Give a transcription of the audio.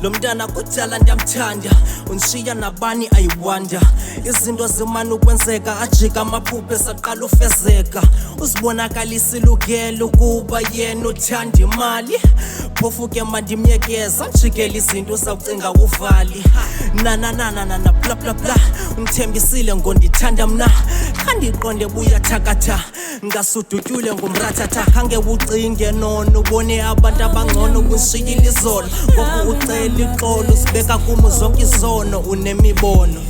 lo mntana kudala ndiyamthanda, unishiya nabani ayiwanda. Izinto zimana ukwenzeka, ajika amaphupho esaqala ufezeka. Uzibonakalisa ilungelo ukuba yena uthanda imali, phofu ke mandimyekeza njikela izinto zawucinga uvali. Na bla bla bla, ungithembisile ngondithanda mna, khandiqonde buyathakatha, ngasudutyule ngumrathatha. Khange ucinge nono ubone abantu abangcono kunishiyile izolo, ngoku ucela ixolo uzibeka kumo zonke izono, unemibono.